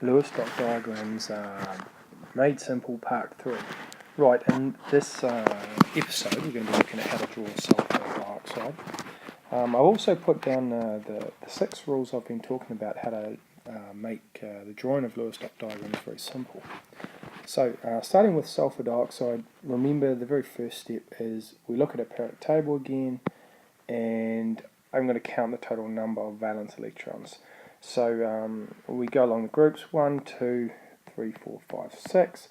Lewis dot diagrams made simple, part 3. Right, in this episode we're going to be looking at how to draw sulfur dioxide. I've also put down the 6 rules I've been talking about how to make the drawing of Lewis dot diagrams very simple. So starting with sulfur dioxide, remember the very first step is we look at a periodic table again, and I'm going to count the total number of valence electrons. So we go along the groups 1, 2, 3, 4, 5, 6.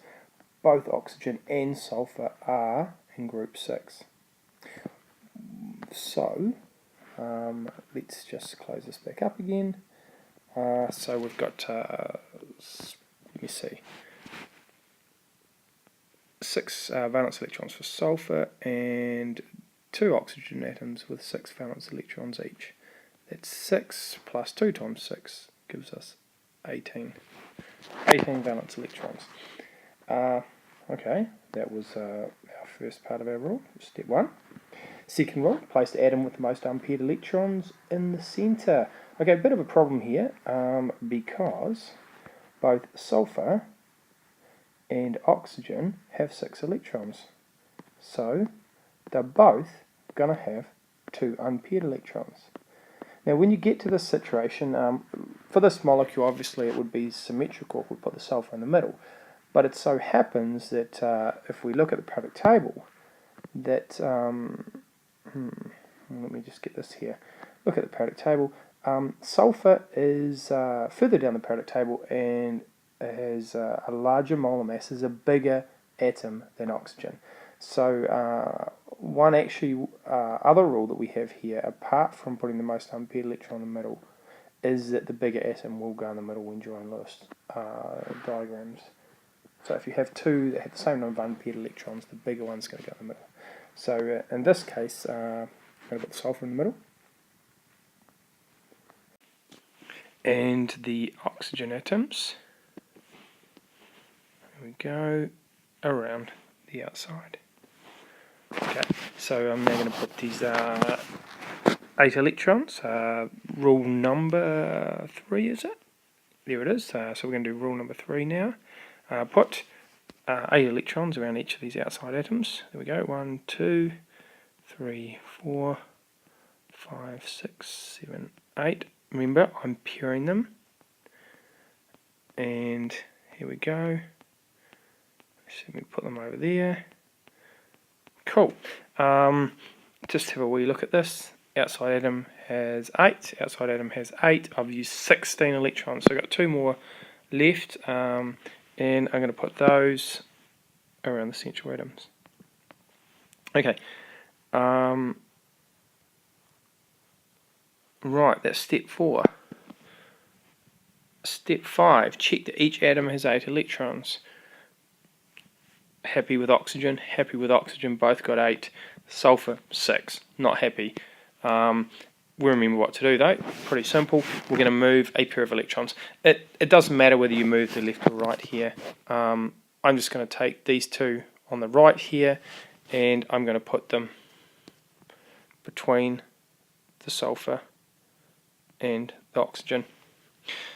Both oxygen and sulfur are in group 6. So let's just close this back up again. So we've got, let me see, 6 valence electrons for sulfur and 2 oxygen atoms with 6 valence electrons each. That's 6 plus 2 times 6 gives us 18. 18 valence electrons. Okay, that was our first part of our rule, step 1. Second rule, place the atom with the most unpaired electrons in the centre. Okay, a bit of a problem here because both sulfur and oxygen have 6 electrons. So they're both going to have 2 unpaired electrons. Now when you get to this situation, for this molecule obviously it would be symmetrical if we put the sulfur in the middle, but it so happens that if we look at the periodic table, that, let me just get this here, look at the periodic table, sulfur is further down the periodic table and has a larger molar mass, is a bigger atom than oxygen. So one actually other rule that we have here, apart from putting the most unpaired electron in the middle, is that the bigger atom will go in the middle when drawing Lewis diagrams. So if you have 2 that have the same number of unpaired electrons, the bigger one's going to go in the middle. So in this case, I'm going to put the sulfur in the middle, and the oxygen atoms, there we go, around the outside. Okay, so I'm now going to put these 8 electrons, rule number 3 is it? There it is, so we're going to do rule number 3 now. Put 8 electrons around each of these outside atoms. There we go, 1, 2, 3, 4, 5, 6, 7, 8. Remember, I'm pairing them. And here we go. So let me put them over there. Cool. Just have a wee look at this. Outside atom has 8. Outside atom has 8. I've used 16 electrons, so I've got 2 more left. And I'm going to put those around the central atoms. Okay. Right, that's step 4. Step 5. Check that each atom has 8 electrons. Happy with oxygen, both got 8. Sulfur, 6, not happy. We remember what to do though, pretty simple. We're going to move a pair of electrons. It doesn't matter whether you move the left or right here. I'm just going to take these 2 on the right here, and I'm going to put them between the sulfur and the oxygen.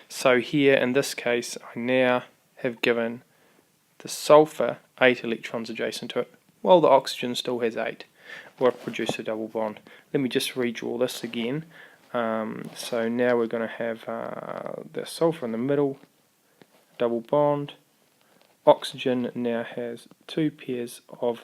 So here in this case I now have given the sulfur 8 electrons adjacent to it, while the oxygen still has 8, or I've produced a double bond. Let me just redraw this again. So now we're going to have the sulfur in the middle, double bond. Oxygen now has 2 pairs of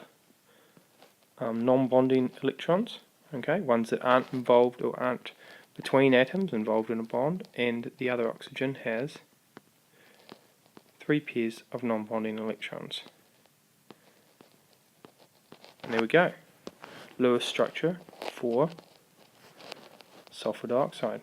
non-bonding electrons, okay, ones that aren't involved or aren't between atoms involved in a bond, and the other oxygen has 3 pairs of non-bonding electrons. And there we go. Lewis structure for sulfur dioxide.